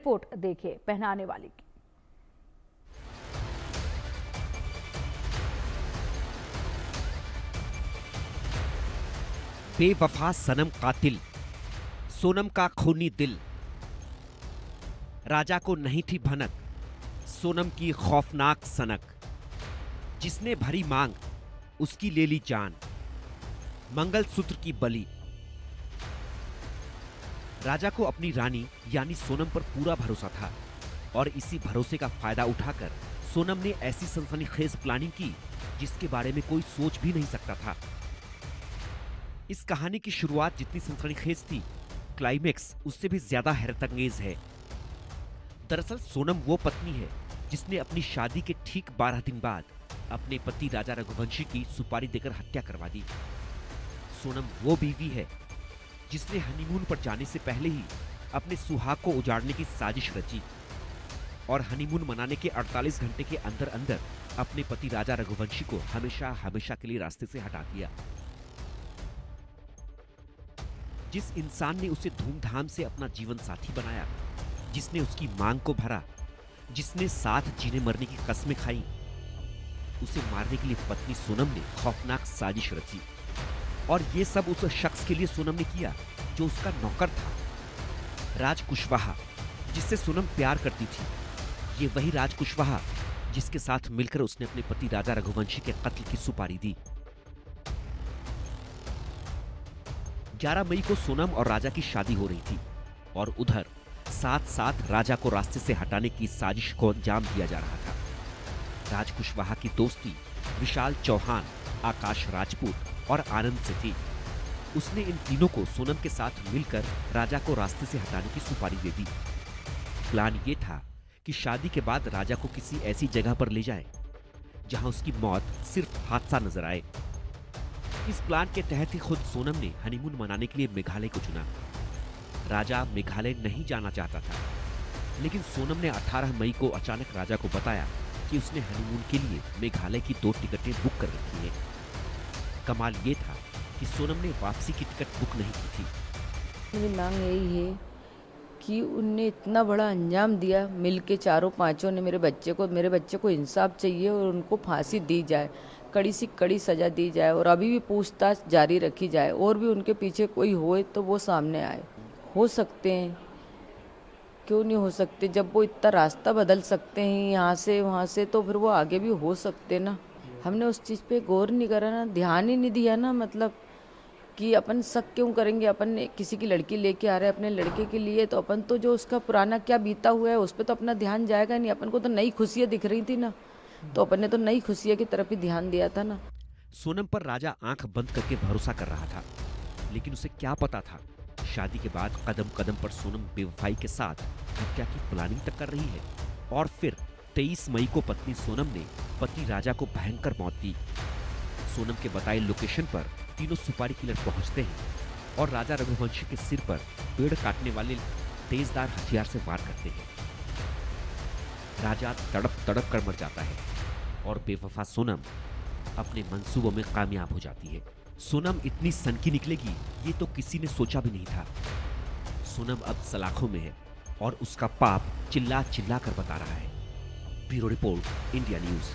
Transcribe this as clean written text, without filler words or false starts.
Report देखिए पहनाने वाली की। बेवफा सनम कातिल, सोनम का खूनी दिल। राजा को नहीं थी भनक, सोनम की खौफनाक सनक। जिसने भरी मांग, उसकी ले ली जान, मंगलसूत्र की बलि। राजा को अपनी रानी यानी सोनम पर पूरा भरोसा था और इसी भरोसे का फायदा उठाकर सोनम ने ऐसी सनसनीखेज प्लानिंग की जिसके बारे में कोई सोच भी नहीं सकता था। इस कहानी की शुरुआत जितनी सनसनीखेज थी, क्लाइमेक्स उससे भी ज्यादा हैरतअंगेज है। दरअसल सोनम वो पत्नी है जिसने अपनी शादी के ठीक 12 दिन बाद अपने पति राजा रघुवंशी की सुपारी देकर हत्या करवा दी। सोनम वो बीवी है जिसने हनीमून पर जाने से पहले ही अपने सुहाग को उजाड़ने की साजिश रची और हनीमून मनाने के 48 घंटे के अंदर अंदर अपने पति राजा रघुवंशी को हमेशा हमेशा के लिए रास्ते से हटा दिया। जिस इंसान ने उसे धूमधाम से अपना जीवन साथी बनाया, जिसने उसकी मांग को भरा, जिसने साथ जीने मरने की कस्में खाई, उसे मारने के लिए पत्नी सोनम ने खौफनाक साजिश रची। और ये सब उस शख्स के लिए सोनम ने किया जो उसका नौकर था, राज कुशवाहा, जिससे सोनम प्यार करती थी। ये वही राज कुशवाहा जिसके साथ मिलकर उसने अपने पति राजा रघुवंशी के कत्ल की सुपारी दी। 11 मई को सोनम और राजा की शादी हो रही थी और उधर साथ साथ राजा को रास्ते से हटाने की साजिश को अंजाम दिया जा रहा था। राज कुशवाहा की दोस्ती विशाल चौहान, आकाश राजपूत और आनंद से थी। उसने इन तीनों को सोनम के साथ मिलकर राजा को रास्ते से हटाने की सुपारी दे दी। प्लान ये था कि शादी के बाद राजा को किसी ऐसी जगह पर ले जाए जहां उसकी मौत सिर्फ हादसा नजर आए। इस प्लान के तहत ही खुद सोनम ने हनीमून मनाने के लिए मेघालय को चुना। राजा मेघालय नहीं जाना चाहता था, लेकिन सोनम ने 18 मई को अचानक राजा को बताया कि उसने हनीमून के लिए मेघालय की 2 टिकटें बुक कर रखी हैं। कमाल ये था कि सोनम ने वापसी की टिकट बुक नहीं की थी। मेरी मांग यही है कि उनने इतना बड़ा अंजाम दिया, मिलके चारों पांचों ने मेरे बच्चे को इंसाफ चाहिए और उनको फांसी दी जाए, कड़ी से कड़ी सजा दी जाए और अभी भी पूछताछ जारी रखी जाए और भी उनके पीछे कोई होए तो वो सामने आए। हो सकते हैं, क्यों नहीं हो सकते? जब वो इतना रास्ता बदल सकते हैं यहाँ से वहाँ से, तो फिर वो आगे भी हो सकते ना। हमने उस चीज़ पे गौर नहीं करा ना, ध्यान ही नहीं दिया ना। मतलब कि अपन शक क्यों करेंगे? अपन किसी की लड़की लेके आ रहे हैं अपने लड़के के लिए, तो अपन तो जो उसका पुराना क्या बीता हुआ है उस पर तो अपना ध्यान जाएगा नहीं। अपन को तो नई खुशियाँ दिख रही थी ना, तो अपन ने तो नई खुशियाँ की तरफ ही ध्यान दिया था ना। सोनम पर राजा आंख बंद करके भरोसा कर रहा था, लेकिन उसे क्या पता था शादी के बाद कदम कदम पर सोनम बेवफाई के साथ हत्या की प्लानिंग तक कर रही है। और फिर 23 मई को पत्नी सोनम ने पति राजा को भयंकर मौत दी। सोनम के बताए लोकेशन पर तीनों सुपारी किलर पहुंचते हैं और राजा रघुवंशी के सिर पर पेड़ काटने वाले तेजदार हथियार से वार करते हैं। राजा तड़प तड़प कर मर जाता है और बेवफा सोनम अपने मंसूबों में कामयाब हो जाती है। सोनम इतनी सनकी निकलेगी ये तो किसी ने सोचा भी नहीं था। सोनम अब सलाखों में है और उसका पाप चिल्ला चिल्ला कर बता रहा है। Bureau report, India news.